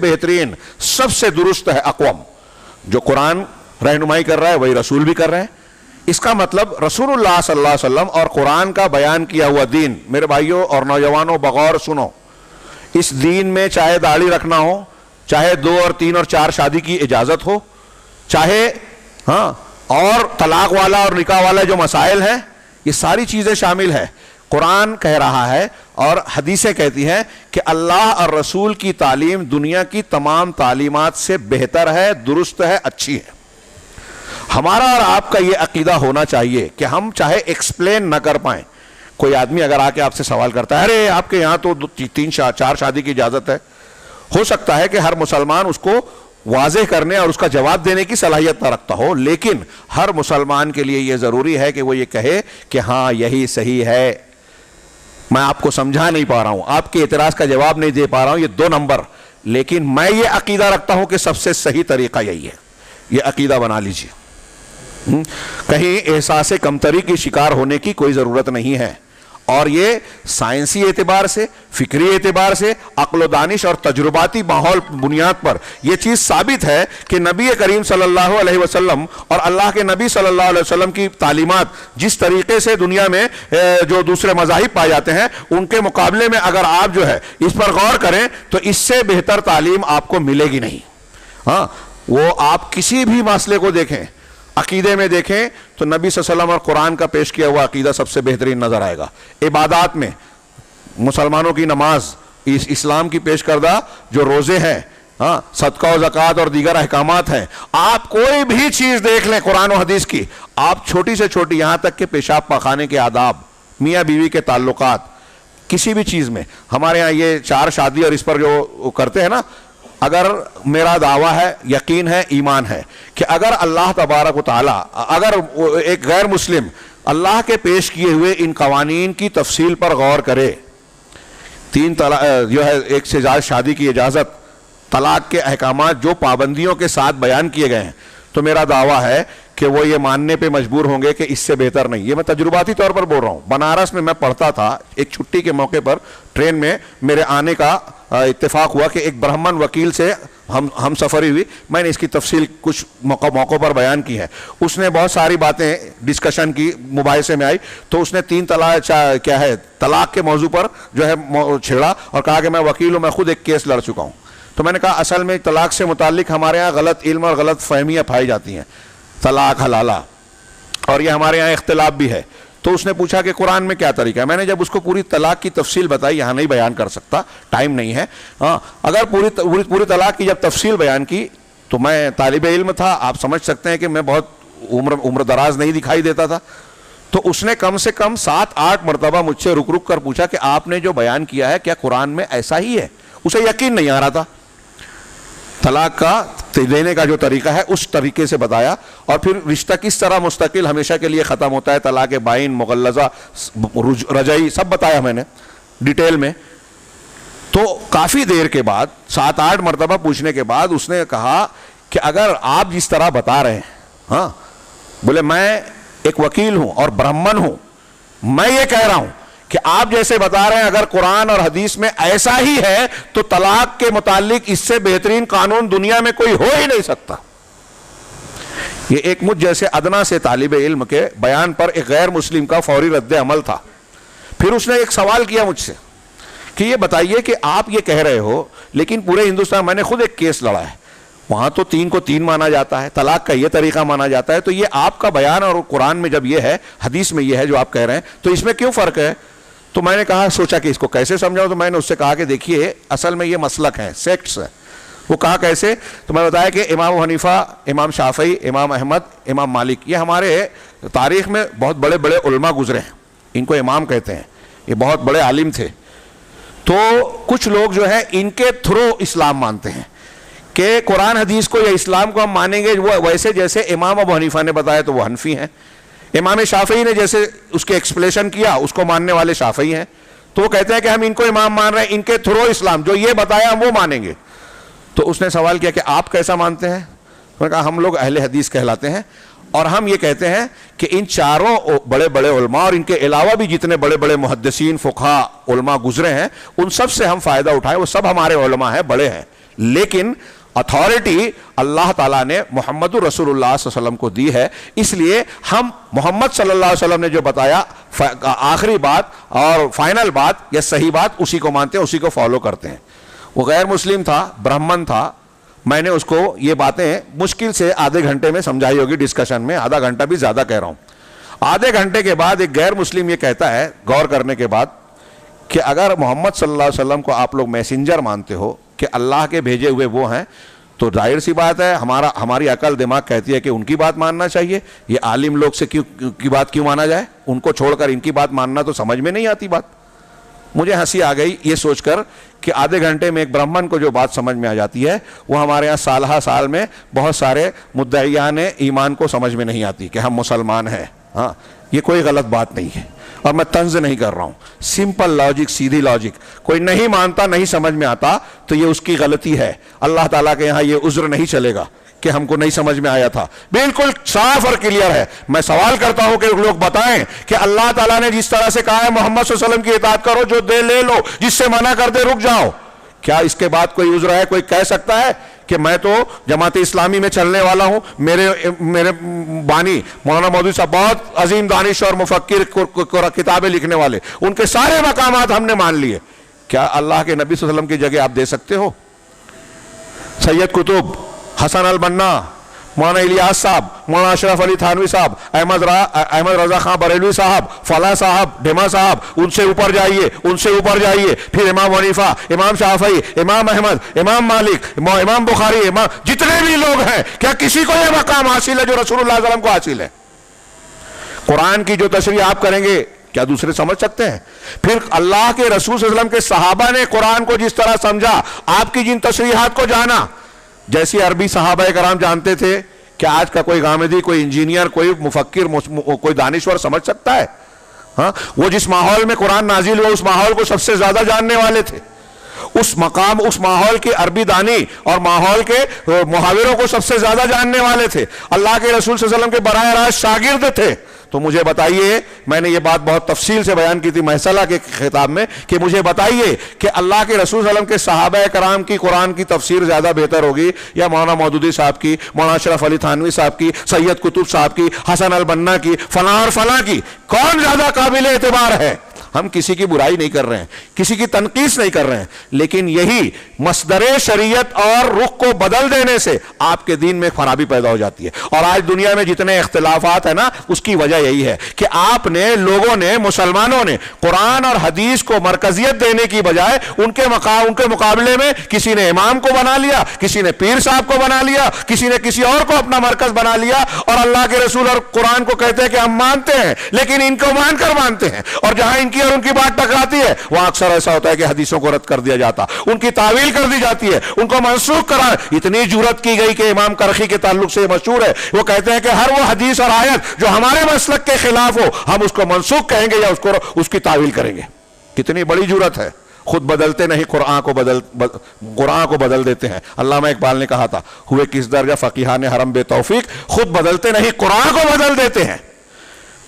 بہترین سب سے درست ہے اقوام. جو قرآن رہنمائی کر رہا ہے وہی رسول بھی کر رہے ہیں. اس کا مطلب رسول اللہ صلی اللہ علیہ وسلم اور قرآن کا بیان کیا ہوا دین. میرے بھائیوں اور نوجوانوں بغور سنو, اس دین میں چاہے داڑھی رکھنا ہو, چاہے 2 اور 3 اور 4 شادی کی اجازت ہو, چاہے اور طلاق والا اور نکاح والا جو مسائل ہیں, یہ ساری چیزیں شامل ہیں. قرآن کہہ رہا ہے اور حدیثیں کہتی ہیں کہ اللہ اور رسول کی تعلیم دنیا کی تمام تعلیمات سے بہتر ہے, درست ہے, اچھی ہے. ہمارا اور آپ کا یہ عقیدہ ہونا چاہیے کہ ہم چاہے ایکسپلین نہ کر پائیں. کوئی آدمی اگر آ کے آپ سے سوال کرتا ہے, ارے آپ کے یہاں تو 3-4 شادی کی اجازت ہے, ہو سکتا ہے کہ ہر مسلمان اس کو واضح کرنے اور اس کا جواب دینے کی صلاحیت نہ رکھتا ہو, لیکن ہر مسلمان کے لیے یہ ضروری ہے کہ وہ یہ کہے کہ ہاں یہی صحیح ہے. میں آپ کو سمجھا نہیں پا رہا ہوں, آپ کے اعتراض کا جواب نہیں دے پا رہا ہوں, یہ 2 نمبر, لیکن میں یہ عقیدہ رکھتا ہوں کہ سب سے صحیح طریقہ یہی ہے. یہ عقیدہ بنا لیجیے. کہیں احساس کمتری کی شکار ہونے کی کوئی ضرورت نہیں ہے, اور یہ سائنسی اعتبار سے, فکری اعتبار سے, عقل و دانش اور تجرباتی ماحول بنیاد پر یہ چیز ثابت ہے کہ نبی کریم صلی اللہ علیہ وسلم اور اللہ کے نبی صلی اللہ علیہ وسلم کی تعلیمات جس طریقے سے دنیا میں جو دوسرے مذاہب پائے جاتے ہیں ان کے مقابلے میں اگر آپ جو ہے اس پر غور کریں تو اس سے بہتر تعلیم آپ کو ملے گی نہیں. وہ آپ کسی بھی مسئلے کو دیکھیں, عقیدے میں دیکھیں تو نبی صلی اللہ علیہ وسلم اور قرآن کا پیش کیا ہوا عقیدہ سب سے بہترین نظر آئے گا. عبادات میں مسلمانوں کی نماز, اسلام کی پیش کردہ جو روزے ہیں, صدقہ و زکوٰۃ اور دیگر احکامات ہیں, آپ کوئی بھی چیز دیکھ لیں قرآن و حدیث کی, آپ چھوٹی سے چھوٹی یہاں تک کہ پیشاب پاخانے کے آداب, میاں بیوی کے تعلقات, کسی بھی چیز میں. ہمارے ہاں یہ 4 شادی اور اس پر جو کرتے ہیں نا, اگر میرا دعویٰ ہے, یقین ہے, ایمان ہے کہ اگر اللہ تبارک و تعالی اگر ایک غیر مسلم اللہ کے پیش کیے ہوئے ان قوانین کی تفصیل پر غور کرے, 3 طلاق جو ہے 1 سے زیادہ شادی کی اجازت, طلاق کے احکامات جو پابندیوں کے ساتھ بیان کیے گئے ہیں, تو میرا دعویٰ ہے کہ وہ یہ ماننے پہ مجبور ہوں گے کہ اس سے بہتر نہیں. یہ میں تجرباتی طور پر بول رہا ہوں. بنارس میں پڑھتا تھا, ایک چھٹی کے موقع پر ٹرین میں میرے آنے کا اتفاق ہوا کہ ایک برہمن وکیل سے ہم سفری ہوئی. میں نے اس کی تفصیل کچھ موقعوں پر بیان کی ہے. اس نے بہت ساری باتیں ڈسکشن کی, مباحثے میں آئی, تو اس نے 3 طلاق کے موضوع پر جو ہے چھیڑا اور کہا کہ میں وکیل ہوں, میں خود ایک کیس لڑ چکا ہوں. تو میں نے کہا اصل میں طلاق سے متعلق ہمارے ہاں غلط علم اور غلط فہمیاں پائی جاتی ہیں, طلاق حلالہ, اور یہ ہمارے ہاں اختلاف بھی ہے. تو اس نے پوچھا کہ قرآن میں کیا طریقہ ہے. میں نے جب اس کو پوری طلاق کی تفصیل بتائی, یہاں نہیں بیان کر سکتا, ٹائم نہیں ہے. اگر پوری طلاق کی جب تفصیل بیان کی تو میں طالب علم تھا, آپ سمجھ سکتے ہیں کہ میں بہت عمر دراز نہیں دکھائی دیتا تھا. تو اس نے کم سے کم 7-8 مرتبہ مجھ سے رک کر پوچھا کہ آپ نے جو بیان کیا ہے کیا قرآن میں ایسا ہی ہے. اسے یقین نہیں آ رہا تھا. طلاق کا دینے کا جو طریقہ ہے اس طریقے سے بتایا, اور پھر رشتہ کس طرح مستقل ہمیشہ کے لیے ختم ہوتا ہے, طلاق بائن, مغلظہ, رجعی, سب بتایا میں نے ڈیٹیل میں. تو کافی دیر کے بعد 7-8 مرتبہ پوچھنے کے بعد اس نے کہا کہ اگر آپ جس طرح بتا رہے ہیں, بولے میں ایک وکیل ہوں اور برہمن ہوں, میں یہ کہہ رہا ہوں کہ آپ جیسے بتا رہے ہیں اگر قرآن اور حدیث میں ایسا ہی ہے تو طلاق کے متعلق اس سے بہترین قانون دنیا میں کوئی ہو ہی نہیں سکتا. یہ ایک مجھ جیسے ادنا سے طالب علم کے بیان پر ایک غیر مسلم کا فوری رد عمل تھا. پھر اس نے ایک سوال کیا مجھ سے کہ یہ بتائیے کہ آپ یہ کہہ رہے ہو لیکن پورے ہندوستان, میں نے خود ایک کیس لڑا ہے, وہاں تو 3 کو 3 مانا جاتا ہے, طلاق کا یہ طریقہ مانا جاتا ہے, تو یہ آپ کا بیان اور قرآن میں جب یہ ہے, حدیث میں یہ ہے جو آپ کہہ رہے ہیں, تو اس میں کیوں فرق ہے. تو میں نے کہا, سوچا کہ اس کو کیسے سمجھاؤں. تو میں نے اس سے کہا کہ دیکھیے اصل میں یہ مسلک ہے, سیکٹس ہے. وہ کہا کیسے. تو میں بتایا کہ امام حنیفہ, امام شافعی, امام احمد, امام مالک, یہ ہمارے تاریخ میں بہت بڑے بڑے علماء گزرے ہیں, ان کو امام کہتے ہیں, یہ بہت بڑے عالم تھے. تو کچھ لوگ جو ہے ان کے تھرو اسلام مانتے ہیں کہ قرآن حدیث کو یا اسلام کو ہم مانیں گے وہ ویسے جیسے امام ابو حنیفہ نے بتایا تو وہ حنفی ہیں, امام شافعی نے جیسے اس کے ایکسپلیشن کیا اس کو ماننے والے شافعی ہیں. تو وہ کہتے ہیں کہ ہم ان کو امام مان رہے ہیں, ان کے تھرو اسلام جو یہ بتایا ہم وہ مانیں گے. تو اس نے سوال کیا کہ آپ کیسا مانتے ہیں. میں نے کہا ہم لوگ اہل حدیث کہلاتے ہیں, اور ہم یہ کہتے ہیں کہ ان چاروں بڑے بڑے علماء اور ان کے علاوہ بھی جتنے بڑے بڑے محدثین, فقہاء, علماء گزرے ہیں, ان سب سے ہم فائدہ اٹھائیں. وہ سب ہمارے علماء ہیں, بڑے ہیں, لیکن اتھارٹی اللہ تعالیٰ نے محمد رسول اللہ صلی اللہ علیہ وسلم کو دی ہے، اس لیے ہم محمد صلی اللہ علیہ وسلم نے جو بتایا آخری بات اور فائنل بات یا صحیح بات، اسی کو مانتے ہیں، اسی کو فالو کرتے ہیں۔ وہ غیر مسلم تھا، برہمن تھا، میں نے اس کو یہ باتیں مشکل سے آدھے گھنٹے میں سمجھائی ہوگی ڈسکشن میں، آدھا گھنٹہ بھی زیادہ کہہ رہا ہوں۔ آدھے گھنٹے کے بعد ایک غیر مسلم یہ کہتا ہے غور کرنے کے بعد کہ اگر محمد صلی اللہ علیہ وسلم کو آپ لوگ میسنجر مانتے ہو کہ اللہ کے بھیجے ہوئے وہ ہیں، تو ظاہر سی بات ہے ہماری عقل دماغ کہتی ہے کہ ان کی بات ماننا چاہیے، یہ عالم لوگ سے کی بات کیوں مانا جائے؟ ان کو چھوڑ کر ان کی بات ماننا تو سمجھ میں نہیں آتی بات۔ مجھے ہنسی آ گئی یہ سوچ کر کہ آدھے گھنٹے میں ایک برہمن کو جو بات سمجھ میں آ جاتی ہے وہ ہمارے ہاں سالہ سال میں بہت سارے مدعیان ایمان کو سمجھ میں نہیں آتی کہ ہم مسلمان ہیں۔ ہاں، یہ کوئی غلط بات نہیں ہے اور میں طنز نہیں کر رہا ہوں، سمپل لاجک، سیدھی لاجک۔ کوئی نہیں مانتا، نہیں سمجھ میں آتا تو یہ اس کی غلطی ہے، اللہ تعالیٰ کے یہاں یہ عذر نہیں چلے گا کہ ہم کو نہیں سمجھ میں آیا تھا۔ بالکل صاف اور کلیئر ہے۔ میں سوال کرتا ہوں کہ لوگ بتائیں کہ اللہ تعالیٰ نے جس طرح سے کہا ہے محمد صلی اللہ علیہ وسلم کی اطاعت کرو، جو دے لے لو، جس سے منع کر دے رک جاؤ، کیا اس کے بعد کوئی عذر ہے؟ کوئی کہہ سکتا ہے کہ میں تو جماعت اسلامی میں چلنے والا ہوں، میرے بانی مولانا مودودی صاحب بہت عظیم دانش اور مفکر، کتابیں لکھنے والے، ان کے سارے مقامات ہم نے مان لیے، کیا اللہ کے نبی صلی اللہ علیہ وسلم کی جگہ آپ دے سکتے ہو؟ سید قطب، حسن البنا، مولانا الیاس صاحب، مولانا اشرف علی تھانوی صاحب، احمد رضا خان بریلوی صاحب، فلاں صاحب، ڈھیما صاحب، ان سے اوپر جائیے، ان سے اوپر جائیے، پھر امام حنیفہ، امام شافعی، امام احمد، امام مالک، امام بخاری، جتنے بھی لوگ ہیں، کیا کسی کو یہ مقام حاصل ہے جو رسول اللہ صلی اللہ علیہ وسلم کو حاصل ہے؟ قرآن کی جو تشریح آپ کریں گے کیا دوسرے سمجھ سکتے ہیں؟ پھر اللہ کے رسول صلی اللہ علیہ وسلم کے صحابہ نے قرآن کو جس طرح سمجھا، آپ کی جن تشریحات کو جانا، جیسی عربی صحابہ کرام جانتے تھے، کیا آج کا کوئی غامدی، کوئی انجینئر، کوئی مفکر، کوئی دانشور سمجھ سکتا ہے؟ ہاں، وہ جس ماحول میں قرآن نازل ہوا اس ماحول کو سب سے زیادہ جاننے والے تھے، اس مقام، اس ماحول کے عربی دانی اور ماحول کے محاوروں کو سب سے زیادہ جاننے والے تھے، اللہ کے رسول صلی اللہ علیہ وسلم کے براہ راست شاگرد تھے۔ تو مجھے بتائیے، میں نے یہ بات بہت تفصیل سے بیان کی تھی محصلہ کے خطاب میں، کہ مجھے بتائیے کہ اللہ کے رسول صلی اللہ علیہ وسلم کے صحابہ کرام کی قرآن کی تفسیر زیادہ بہتر ہوگی یا مولانا مودودی صاحب کی، مولانا اشرف علی تھانوی صاحب کی، سید قطب صاحب کی، حسن البنا کی، فلاں اور فلاں کی؟ کون زیادہ قابل اعتبار ہے؟ ہم کسی کی برائی نہیں کر رہے ہیں، کسی کی تنقیص نہیں کر رہے ہیں، لیکن یہی مصدر شریعت اور رخ کو بدل دینے سے آپ کے دین میں خرابی پیدا ہو جاتی ہے۔ اور آج دنیا میں جتنے اختلافات ہیں نا، اس کی وجہ یہی ہے کہ آپ نے، لوگوں نے، مسلمانوں نے قرآن اور حدیث کو مرکزیت دینے کی بجائے ان کے مقابلے میں کسی نے امام کو بنا لیا، کسی نے پیر صاحب کو بنا لیا، کسی نے کسی اور کو اپنا مرکز بنا لیا، اور اللہ کے رسول اور قرآن کو کہتے ہیں کہ ہم مانتے ہیں، لیکن ان کو مان کر مانتے ہیں، اور جہاں ان کی اور ان کی بات ٹکراتی ہے وہاں اکثر ایسا ہوتا ہے کہ حدیثوں کو رد کر دیا جاتا، ان کی تعویل کر دی جاتی ہے، ان کو منسوخ کرا۔ اتنی جرات کی گئی کہ امام کرخی کے تعلق سے مشہور ہے، وہ کہتے ہیں کہ ہر وہ حدیث اور آیت جو ہمارے مسلک کے خلاف ہو ہم اس کو منسوخ کہیں گے یا اس کی تعویل کریں گے۔ کتنی بڑی جرات ہے! خود بدلتے نہیں، قرآن کو بدل دیتے ہیں۔ علامہ اقبال نے کہا تھا، ہوئے کس درجہ فقیہان حرم بے توفیق، خود بدلتے نہیں قرآن کو بدل دیتے ہیں۔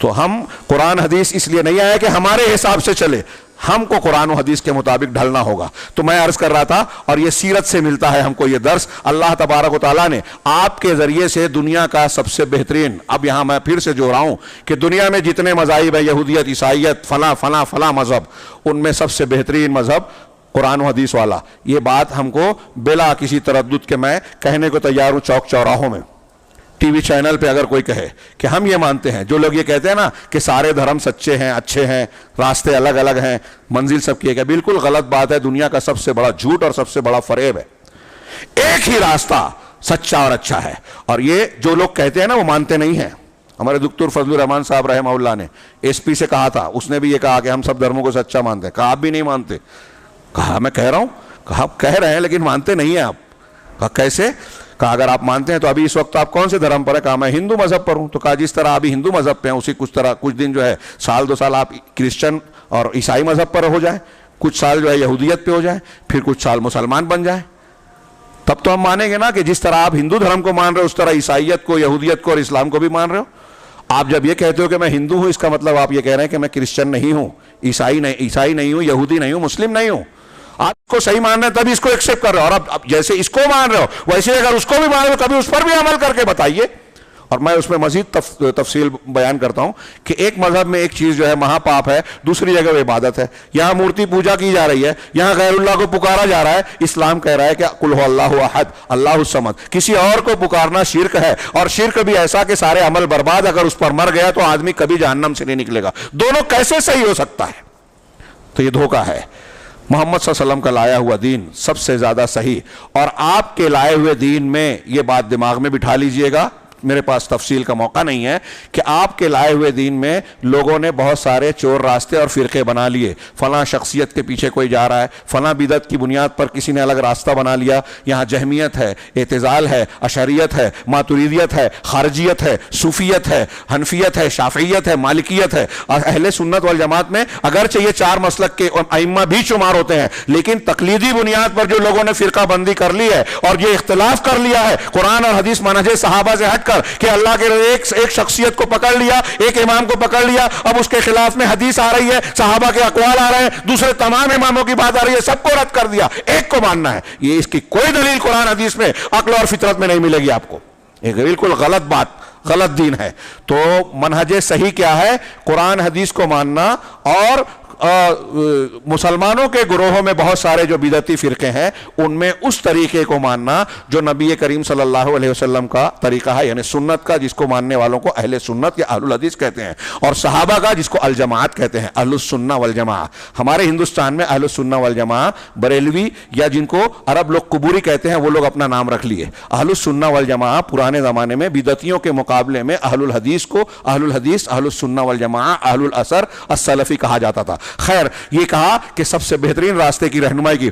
تو ہم قرآن حدیث اس لیے نہیں آئے کہ ہمارے حساب سے چلے، ہم کو قرآن و حدیث کے مطابق ڈھلنا ہوگا۔ تو میں عرض کر رہا تھا، اور یہ سیرت سے ملتا ہے ہم کو یہ درس، اللہ تبارک و تعالیٰ نے آپ کے ذریعے سے دنیا کا سب سے بہترین، اب یہاں میں پھر سے جو رہا ہوں کہ دنیا میں جتنے مذاہب ہیں، یہودیت، عیسائیت، فلاں مذہب، ان میں سب سے بہترین مذہب قرآن و حدیث والا۔ یہ بات ہم کو بلا کسی تردد کے میں کہنے کو تیار ہوں، چوک چوراہوں میں، ٹی وی چینل پہ اگر کوئی کہے کہ ہم یہ مانتے ہیں، جو لوگ یہ کہتے ہیں نا کہ سارے دھرم سچے ہیں، اچھے ہیں، راستے الگ الگ ہیں، منزل سب کی ہے، بالکل غلط بات ہے۔ دنیا کا سب سے بڑا جھوٹ اور سب سے بڑا فریب ہے، ایک ہی راستہ سچا اور اچھا ہے، اور یہ جو لوگ کہتے ہیں نا وہ مانتے نہیں ہیں۔ ہمارے دکتور فضل الرحمان صاحب رحمہ اللہ نے ایس پی سے کہا تھا، اس نے بھی یہ کہا کہ ہم سب دھرموں کو سچا مانتے ہیں۔ کہا آپ بھی نہیں مانتے؟ کہا میں کہہ رہا ہوں، کہا آپ کہہ رہے ہیں لیکن مانتے نہیں ہیں آپ۔ کہا کیسے؟ کہا اگر آپ مانتے ہیں تو ابھی اس وقت آپ کون سے دھرم پر ہے؟ کہا میں ہندو مذہب پر ہوں۔ تو کہا جس طرح ابھی ہندو مذہب پہ ہیں اسی کچھ دن جو ہے سال 2 سال آپ کرسچن اور عیسائی مذہب پر ہو جائیں، کچھ سال جو ہے یہودیت پہ ہو جائیں، پھر کچھ سال مسلمان بن جائیں، تب تو ہم مانیں گے نا کہ جس طرح آپ ہندو دھرم کو مان رہے ہو اس طرح عیسائیت کو، یہودیت کو اور اسلام کو بھی مان رہے ہو۔ آپ جب یہ کہتے ہو کہ میں ہندو ہوں، اس کا مطلب آپ یہ کہہ رہے ہیں کہ میں کرسچن نہیں ہوں، عیسائی نہیں ہوں، یہودی نہیں ہوں، مسلم نہیں ہوں۔ آپ اس کو صحیح مان رہے ہیں تبھی اس کو ایکسیپٹ کر رہے ہو، اور اب جیسے اس کو مان رہے ہو ویسے اگر اس کو بھی مان رہے ہو کبھی اس پر بھی عمل کر کے بتائیے۔ اور میں اس میں مزید تفصیل بیان کرتا ہوں کہ ایک مذہب میں ایک چیز جو ہے مہا پاپ ہے، دوسری جگہ وہ عبادت ہے۔ یہاں مورتی پوجا کی جا رہی ہے، یہاں غیر اللہ کو پکارا جا رہا ہے۔ اسلام کہہ رہا ہے کہ قل هو اللہ احد اللہ الصمد، کسی اور کو پکارنا شرک ہے، اور شرک بھی ایسا کہ سارے عمل برباد، اگر اس پر مر گیا تو آدمی کبھی جہنم سے نہیں نکلے گا۔ دونوں کیسے صحیح ہو سکتا ہے؟ تو یہ دھوکہ ہے۔ محمد صلی اللہ علیہ وسلم کا لایا ہوا دین سب سے زیادہ صحیح، اور آپ کے لائے ہوئے دین میں یہ بات دماغ میں بٹھا لیجئے گا، میرے پاس تفصیل کا موقع نہیں ہے، کہ آپ کے لائے ہوئے دین میں لوگوں نے بہت سارے چور راستے اور فرقے بنا لیے۔ فلاں شخصیت کے پیچھے کوئی جا رہا ہے، فلاں بدعت کی بنیاد پر کسی نے الگ راستہ بنا لیا۔ یہاں جہمیت ہے، اعتزال ہے، اشعریت ہے، ماتریدیت ہے، خارجیت ہے، صوفیت ہے، حنفیت ہے، شافعیت ہے، مالکیت ہے۔ اور اہل سنت والجماعت میں اگرچہ یہ 4 مسلک کے ائمہ بھی شمار ہوتے ہیں، لیکن تقلیدی بنیاد پر جو لوگوں نے فرقہ بندی کر لی ہے اور یہ اختلاف کر لیا ہے قرآن اور حدیث منہج صحابہ سے ہٹ کر، کہ اللہ کے ایک شخصیت کو پکڑ لیا، ایک امام کو پکڑ لیا، اب اس کے خلاف میں حدیث آ رہی ہے، صحابہ کے اقوال آ رہے ہیں، دوسرے تمام اماموں کی بات آ رہی ہے، سب کو رد کر دیا، ایک کو ماننا ہے۔ یہ اس کی کوئی دلیل قرآن حدیث میں عقل اور فطرت میں نہیں ملے گی آپ کو۔ ایک بالکل غلط بات، غلط دین ہے۔ تو منہج صحیح کیا ہے؟ قرآن حدیث کو ماننا، اور مسلمانوں کے گروہوں میں بہت سارے جو بدعتی فرقے ہیں ان میں اس طریقے کو ماننا جو نبی کریم صلی اللہ علیہ وسلم کا طریقہ ہے، یعنی سنت کا، جس کو ماننے والوں کو اہل سنت یا اہل الحدیث کہتے ہیں، اور صحابہ کا جس کو الجماعت کہتے ہیں، اہل السنہ والجماعہ۔ ہمارے ہندوستان میں اہل السنہ والجماعہ بریلوی یا جن کو عرب لوگ قبوری کہتے ہیں وہ لوگ اپنا نام رکھ لیے۔ اہل السنہ والجماعہ پرانے زمانے میں بدعتیوں کے مقابلے میں اہل الحدیث کو اہل الحدیث، اہل السنہ والجماعہ، اہل الاثر، السلفی کہا جاتا تھا۔ خیر، یہ کہا کہ سب سے بہترین راستے کی رہنمائی کی